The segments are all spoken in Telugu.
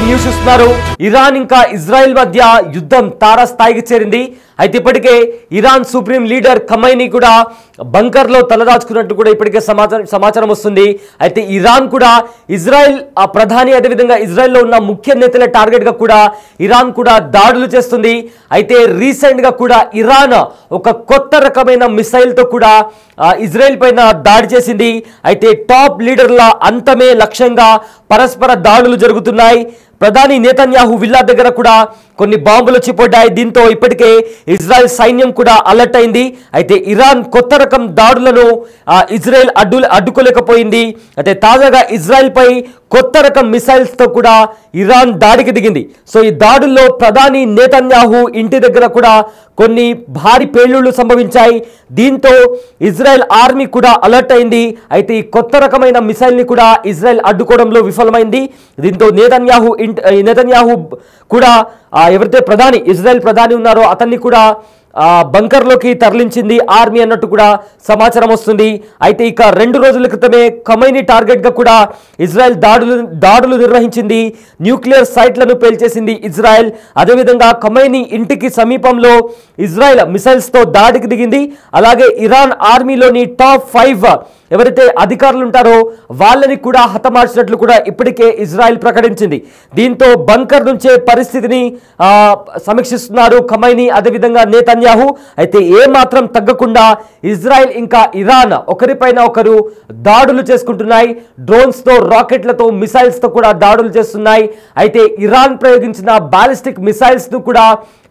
బ్రేకింగ్ న్యూస్ ఇస్తున్నారు. ఇరాన్ ఇంకా ఇజ్రాయెల్ మధ్య యుద్ధం తారాస్థాయికి చేరింది. అయితే ఇప్పటికే ఇరాన్ సుప్రీం లీడర్ ఖమైనీ కూడా బంకర్ లో తలదాచుకున్నట్టు కూడా ఇప్పటికే సమాచారం వస్తుంది. అయితే ఇరాన్ కూడా ఇజ్రాయెల్ ప్రధాని అదేవిధంగా ఇజ్రాయెల్లో ఉన్న ముఖ్య నేతల టార్గెట్ గా కూడా ఇరాన్ కూడా దాడులు చేస్తుంది. అయితే రీసెంట్ గా కూడా ఇరాన్ ఒక కొత్త రకమైన మిసైల్ తో కూడా ఇజ్రాయెల్ పైన దాడి చేసింది. అయితే టాప్ లీడర్ల అంతమే లక్ష్యంగా పరస్పర దాడులు జరుగుతున్నాయి. ప్రధాని నేతన్యాహు విల్లా దగ్గర కూడా కొన్ని బాంబులు చిప్పడ్డాయి. దీంతో ఇప్పటికే ఇజ్రాయెల్ సైన్యం కూడా అలర్ట్ అయింది. అయితే ఇరాన్ కొత్త రకం దాడులను ఇజ్రాయెల్ అడ్డుకోలేకపోయింది. అయితే తాజాగా ఇజ్రాయెల్ పై కొత్త రకం మిసైల్స్ తో కూడా ఇరాన్ దాడికి దిగింది. సో ఈ దాడుల్లో ప్రధాని నేతన్యాహు ఇంటి దగ్గర కూడా కొన్ని భారీ పేలుళ్లు సంభవించాయి. దీంతో ఇజ్రాయెల్ ఆర్మీ కూడా అలర్ట్ అయింది. అయితే ఈ కొత్త రకమైన మిసైల్ ని కూడా ఇజ్రాయెల్ అడ్డుకోవడంలో విఫలమైంది. దీంతో నేతన్యాహు కూడా ఎవరైతే ఇజ్రాయెల్ ప్రధాని ఉన్నారో అతన్ని కూడా బంకర్లోకి తరలించింది ఆర్మీ అన్నట్టు కూడా సమాచారం వస్తుంది. అయితే ఇక 2 రోజుల క్రితమే ఖమైనీ టార్గెట్ గా కూడా ఇజ్రాయెల్ దాడులు నిర్వహించింది. న్యూక్లియర్ సైట్లను పేల్చేసింది ఇజ్రాయెల్. అదేవిధంగా ఖమైనీ ఇంటికి సమీపంలో ఇజ్రాయెల్ మిసైల్స్ తో దాడికి దిగింది. అలాగే ఇరాన్ ఆర్మీలోని టాప్ 5 ఎవరైతే అధికారులు ఉంటారో వాళ్ళని కూడా హతమార్చినట్లు కూడా ఇప్పటికే ఇజ్రాయెల్ ప్రకటించింది. దీంతో బంకర్ నుంచే పరిస్థితిని సమీక్షిస్తున్నారు ఖమైనీ అదేవిధంగా నేతన్యాహు. అయితే ఏమాత్రం తగ్గకుండా ఇజ్రాయెల్ ఇంకా ఇరాన్ ఒకరిపైన ఒకరు దాడులు చేసుకుంటున్నాయి. డ్రోన్స్ తో రాకెట్లతో మిసైల్స్ తో కూడా దాడులు చేస్తున్నాయి. అయితే ఇరాన్ ప్రయోగించిన బాలిస్టిక్ మిసైల్స్ ను కూడా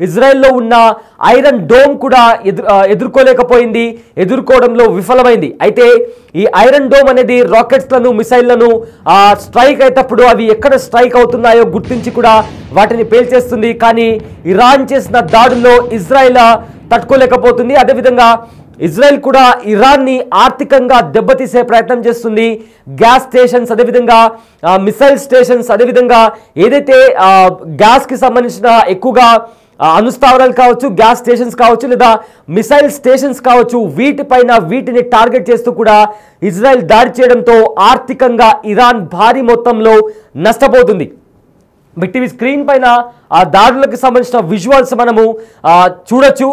ఇజ్రాయెల్లో ఉన్న ఐరన్ డోమ్ కూడా ఎదుర్కోవడంలో విఫలమైంది. అయితే ఈ ఐరన్ డోమ్ అనేది రాకెట్స్లను మిసైళ్లను స్ట్రైక్ అయినప్పుడు అవి ఎక్కడ స్ట్రైక్ అవుతున్నాయో గుర్తించి కూడా వాటిని పేల్చేస్తుంది. కానీ ఇరాన్ చేసిన దాడుల్లో ఇజ్రాయెల్ తట్టుకోలేకపోతుంది. అదేవిధంగా ఇజ్రాయెల్ కూడా ఇరాన్ని ఆర్థికంగా దెబ్బతీసే ప్రయత్నం చేస్తుంది. గ్యాస్ స్టేషన్స్ అదేవిధంగా మిసైల్ స్టేషన్స్ అదేవిధంగా ఏదైతే గ్యాస్కి సంబంధించిన ఎక్కువగా అనుస్థావరాలు కావచ్చు, గ్యాస్ స్టేషన్స్ కావచ్చు లేదా మిసైల్ స్టేషన్స్ కావచ్చు, వీటిని టార్గెట్ చేస్తూ కూడా ఇజ్రాయెల్ దాడి చేయడంతో ఆర్థికంగా ఇరాన్ భారీ మొత్తంలో నష్టపోతుంది. బిగ్ స్క్రీన్ పైన ఆ దాడులకు సంబంధించిన విజువల్స్ మనము చూడొచ్చు.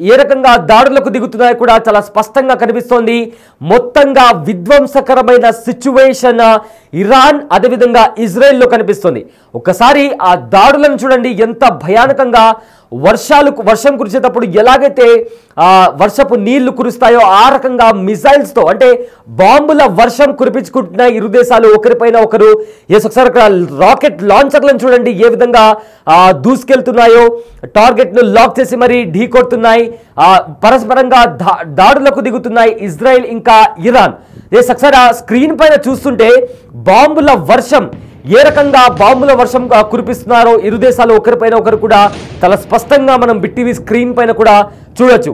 ఏ రకంగా దాడులకు దిగుతున్నాయో కూడా చాలా స్పష్టంగా కనిపిస్తోంది. మొత్తంగా విధ్వంసకరమైన సిచ్యువేషన్ ఇరాన్ అదేవిధంగా ఇజ్రాయెల్లో కనిపిస్తుంది. ఒక్కసారి ఆ దాడులను చూడండి, ఎంత భయానకంగా వర్షం కురిసేటప్పుడు ఎలాగైతే వర్షపు నీళ్లు కురుస్తాయో ఆ రకంగా మిసైల్స్ తో అంటే బాంబుల వర్షం కురిపించుకుంటున్న ఇరు దేశాలు ఒకరిపైన ఒకరు. ఒకసారి రాకెట్ లాంచర్లను చూడండి ఏ విధంగా దూసుకెళ్తున్నాయో, టార్గెట్ ను లాక్ చేసి మరి ఢీ కొడుతున్నాయి. పరస్పరంగా దాడులకు దిగుతున్నాయి ఇజ్రాయెల్ ఇంకా ఇరాన్. ఒకసారి ఆ స్క్రీన్ పైన చూస్తుంటే బాంబుల వర్షం ఏ రకంగా కురిపిస్తున్నారో ఇరు దేశాలు ఒకరిపైన ఒకరు కూడా చాలా స్పష్టంగా మనం బిగ్ టీవీ స్క్రీన్ పైన కూడా చూడొచ్చు.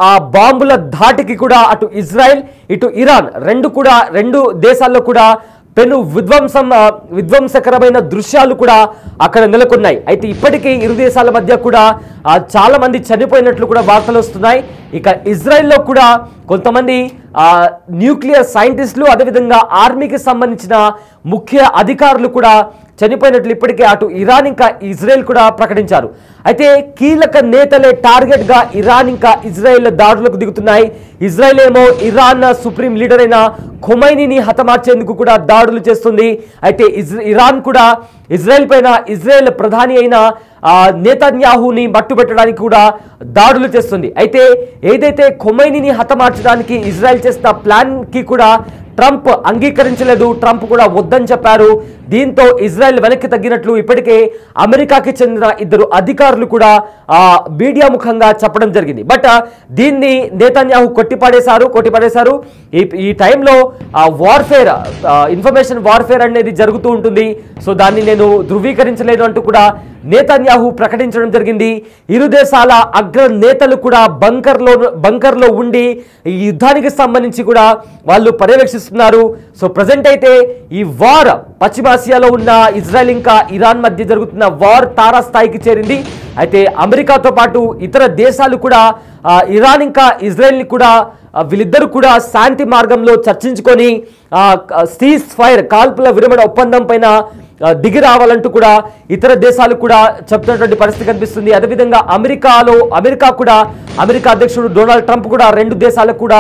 ఆ బాంబుల ధాటికి కూడా అటు ఇజ్రాయెల్ ఇటు ఇరాన్ రెండు దేశాల్లో కూడా పెను విధ్వంసకరమైన దృశ్యాలు కూడా అక్కడ నెలకొన్నాయి. అయితే ఇప్పటికీ ఇరు దేశాల మధ్య కూడా చాలా మంది చనిపోయినట్లు కూడా వార్తలు వస్తున్నాయి. ఇక ఇజ్రాయెల్లో కూడా కొంతమంది న్యూక్లియర్ సైంటిస్టులు అదేవిధంగా ఆర్మీకి సంబంధించిన ముఖ్య అధికారులు కూడా చనిపోయినట్లు ఇప్పటికే అటు ఇరాన్ ఇంకా ఇజ్రాయెల్ కూడా ప్రకటించారు. అయితే కీలక నేతలే టార్గెట్ గా ఇరాన్ ఇంకా ఇజ్రాయెల్ దాడులకు దిగుతున్నాయి. ఇజ్రాయెల్ ఏమో ఇరాన్ సుప్రీం లీడర్ అయిన ఖొమైనీని హతమార్చేందుకు కూడా దాడులు చేస్తుంది. అయితే ఇరాన్ కూడా ఇజ్రాయెల్ ప్రధాని అయిన నేతన్యాహుని మట్టుబెట్టడానికి కూడా దాడులు చేస్తుంది. అయితే ఏదైతే ఖొమైనీని హతమార్చడానికి ఇజ్రాయెల్ చేసిన ప్లాన్ కి కూడా ట్రంప్ అంగీకరించలేదు. ట్రంప్ కూడా వద్దని చెప్పారు. దీంతో ఇజ్రాయెల్ వెనక్కి తగ్గినట్లు ఇప్పటికే అమెరికాకి చెందిన 2 అధికారులు కూడా మీడియా ముఖంగా చెప్పడం జరిగింది. బట్ దీన్ని నేతన్యాహు కొట్టిపడేశారు. ఈ టైంలో ఇన్ఫర్మేషన్ వార్ఫేర్ అనేది జరుగుతూ ఉంటుంది. సో దాన్ని నేను ధృవీకరించలేను అంటూ కూడా నేతన్యాహు ప్రకటించడం జరిగింది. ఇరు దేశాల అగ్ర నేతలు కూడా బంకర్లో ఉండి ఈ యుద్ధానికి సంబంధించి కూడా వాళ్ళు పర్యవేక్షిస్తున్నారు. సో ప్రజెంట్ అయితే ఈ వార్ పశ్చిమాసియాలో ఉన్న ఇజ్రాయెల్ ఇంకా ఇరాన్ మధ్య జరుగుతున్న వార్ తారాస్థాయికి చేరింది. అయితే అమెరికాతో పాటు ఇతర దేశాలు కూడా ఇరాన్ ఇంకా ఇజ్రాయెల్ని కూడా వీళ్ళిద్దరూ కూడా శాంతి మార్గంలో చర్చించుకొని సీజ్ ఫైర్ కాల్పుల విరమణ ఒప్పందం పైన దిగి రావాలంటూ కూడా ఇతర దేశాలు కూడా చెప్తున్నటువంటి పరిస్థితి కనిపిస్తుంది. అదేవిధంగా అమెరికా అధ్యక్షుడు డొనాల్డ్ ట్రంప్ కూడా రెండు దేశాలకు కూడా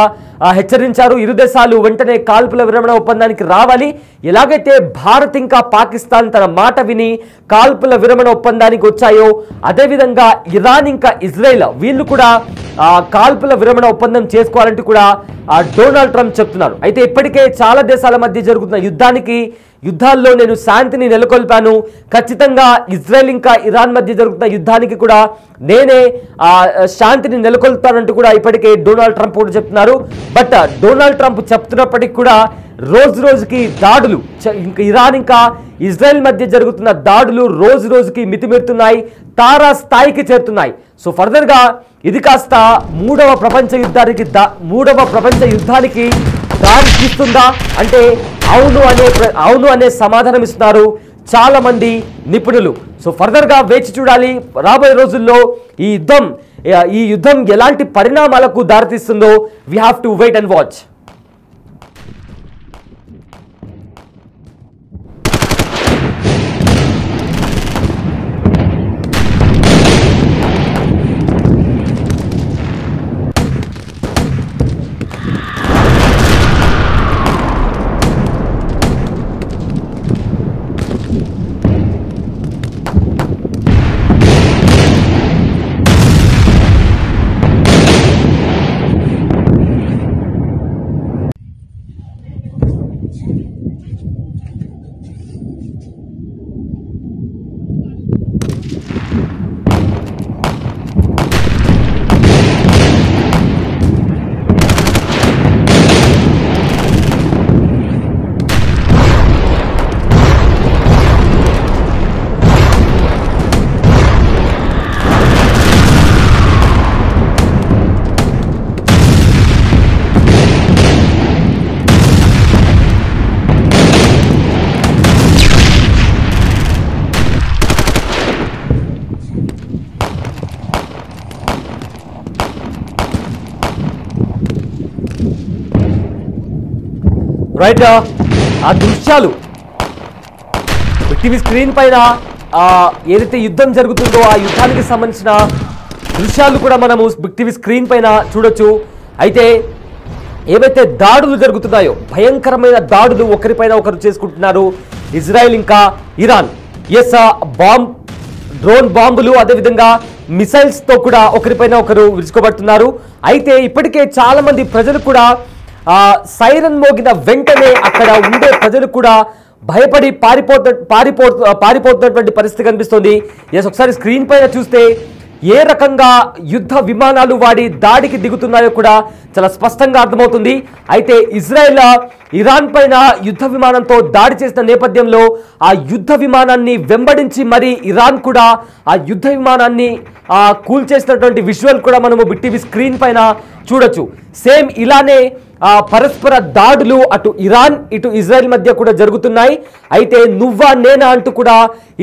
హెచ్చరించారు. ఇరు దేశాలు వెంటనే కాల్పుల విరమణ ఒప్పందానికి రావాలి. ఎలాగైతే భారత్ ఇంకా పాకిస్తాన్ తన మాట విని కాల్పుల విరమణ ఒప్పందానికి వచ్చాయో అదేవిధంగా ఇరాన్ ఇంకా ఇజ్రాయెల్ వీళ్ళు కూడా కాల్పుల విరమణ ఒప్పందం చేసుకోవాలంటూ కూడా డొనాల్డ్ ట్రంప్ చెప్తున్నారు. అయితే ఇప్పటికే చాలా దేశాల మధ్య జరుగుతున్న యుద్ధాల్లో నేను శాంతిని నెలకొల్పాను, ఖచ్చితంగా ఇజ్రాయెల్ ఇంకా ఇరాన్ మధ్య జరుగుతున్న యుద్ధానికి కూడా నేనే శాంతిని నెలకొల్పుతానంటూ కూడా ఇప్పటికే డొనాల్డ్ ట్రంప్ కూడా చెప్తున్నారు. బట్ డొనాల్డ్ ట్రంప్ చెప్తున్నప్పటికీ కూడా రోజు రోజుకి దాడులు ఇంకా ఇరాన్ ఇంకా ఇజ్రాయెల్ మధ్య జరుగుతున్న దాడులు రోజు రోజుకి మితిమీరుతున్నాయి, తారా స్థాయికి చేరుతున్నాయి. సో ఫర్దర్గా ఇది కాస్త మూడవ ప్రపంచ యుద్ధానికి దారి తీస్తుందా అంటే అవును అనే సమాధానం ఇస్తున్నారు చాలా మంది నిపుణులు. సో ఫర్దర్గా వేచి చూడాలి రాబోయే రోజుల్లో ఈ యుద్ధం ఎలాంటి పరిణామాలకు దారితీస్తుందో. We have to wait and watch. Right, ఆ దృశ్యాలు టీవీ స్క్రీన్ పైన ఏదైతే యుద్ధం జరుగుతుందో ఆ యుద్ధానికి సంబంధించిన దృశ్యాలు కూడా మనము బిగ్ టీవీ స్క్రీన్ పైన చూడొచ్చు. అయితే ఏవైతే దాడులు జరుగుతున్నాయో భయంకరమైన దాడులు ఒకరిపైన ఒకరు చేసుకుంటున్నారు ఇజ్రాయెల్ ఇంకా ఇరాన్. డ్రోన్ బాంబులు అదేవిధంగా మిసైల్స్తో కూడా ఒకరిపైన ఒకరు విరుచుకోబడుతున్నారు. అయితే ఇప్పటికే చాలా మంది ప్రజలు కూడా సైరన్ మోగిన వెంటనే అక్కడ ఉండే ప్రజలు కూడా భయపడి పారిపోతున్నటువంటి పరిస్థితి కనిపిస్తుంది. ఒకసారి స్క్రీన్ పైన చూస్తే ఏ రకంగా యుద్ధ విమానాలు వాడి దాడికి దిగుతున్నాయో కూడా చాలా స్పష్టంగా అర్థమవుతుంది. అయితే ఇజ్రాయెల్ ఇరాన్ పైన యుద్ధ విమానంతో దాడి చేసిన నేపథ్యంలో ఆ యుద్ధ విమానాన్ని వెంబడించి మరి ఇరాన్ కూడా ఆ యుద్ధ విమానాన్ని కూల్చేసినటువంటి విజువల్ కూడా మనము బిగ్ టీవీ స్క్రీన్ పైన చూడొచ్చు. సేమ్ ఇలానే పరస్పర దాడులు అటు ఇరాన్ ఇటు ఇజ్రాయెల్ మధ్య కూడా జరుగుతున్నాయి. అయితే నువ్వా నేనా అంటూ కూడా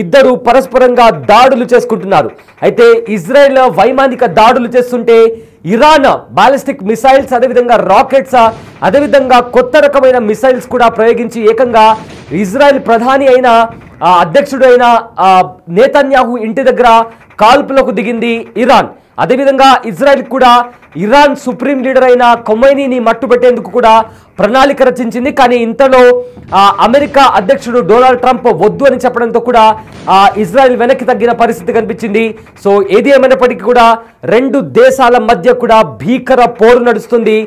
ఇద్దరు పరస్పరంగా దాడులు చేసుకుంటున్నారు. అయితే ఇజ్రాయెల్ వైమానిక దాడులు చేస్తుంటే ఇరాన్ బాలిస్టిక్ మిసైల్స్ అదేవిధంగా రాకెట్స్ అదేవిధంగా కొత్త రకమైన మిసైల్స్ కూడా ప్రయోగించి ఏకంగా ఇజ్రాయెల్ ప్రధాని అయిన అధ్యక్షుడైన నేతన్యాహు ఇంటి దగ్గర కాల్పులకు దిగింది ఇరాన్. అదేవిధంగా ఇజ్రాయెల్ కూడా ఇరాన్ సుప్రీం లీడర్ అయిన ఖొమైనీని మట్టుబెట్టేందుకు కూడా ప్రణాళిక రచించింది. కానీ ఇంతలో అమెరికా అధ్యక్షుడు డొనాల్డ్ ట్రంప్ వద్దు అని చెప్పడంతో కూడా ఇజ్రాయెల్ వెనక్కి తగ్గిన పరిస్థితి కనిపించింది. సో ఏది ఏమైనప్పటికీ కూడా రెండు దేశాల మధ్య కూడా భీకర పోరు నడుస్తుంది.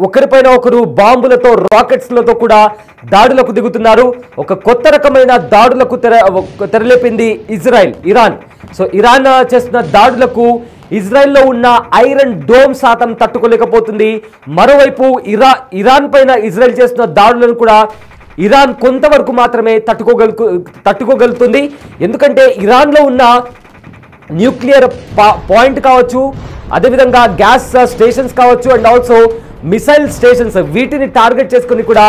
ఒకరిపైన ఒకరు బాంబులతో రాకెట్స్లతో కూడా దాడులకు దిగుతున్నారు. ఒక కొత్త రకమైన దాడులకు తెరలేపింది ఇరాన్. సో ఇరాన్ చేస్తున్న దాడులకు ఇజ్రాయెల్లో ఉన్న ఐరన్ డోమ్ శాతం తట్టుకోలేకపోతుంది. మరోవైపు ఇరాన్ పైన ఇజ్రాయెల్ చేస్తున్న దాడులను కూడా ఇరాన్ కొంతవరకు మాత్రమే తట్టుకోగలుగుతుంది. ఎందుకంటే ఇరాన్లో ఉన్న న్యూక్లియర్ పాయింట్ కావచ్చు, అదేవిధంగా గ్యాస్ స్టేషన్స్ కావచ్చు, అండ్ ఆల్సో మిసైల్ స్టేషన్స్ వీటిని టార్గెట్ చేసుకుని కూడా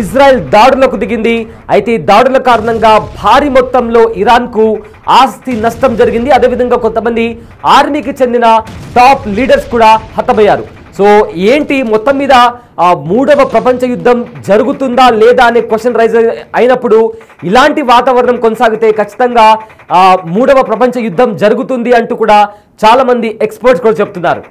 ఇజ్రాయెల్ దాడులకు దిగింది. అయితే ఈ దాడుల కారణంగా భారీ మొత్తంలో ఇరాన్కు ఆస్తి నష్టం జరిగింది. అదేవిధంగా కొంతమంది ఆర్మీకి చెందిన టాప్ లీడర్స్ కూడా హతమయ్యారు. సో ఏంటి మొత్తం మీద మూడవ ప్రపంచ యుద్ధం జరుగుతుందా లేదా అనే క్వశ్చన్ రైజ్ అయినప్పుడు ఇలాంటి వాతావరణం కొనసాగితే ఖచ్చితంగా మూడవ ప్రపంచ యుద్ధం జరుగుతుంది అంటూ కూడా చాలా మంది ఎక్స్పర్ట్స్ కూడా చెప్తున్నారు.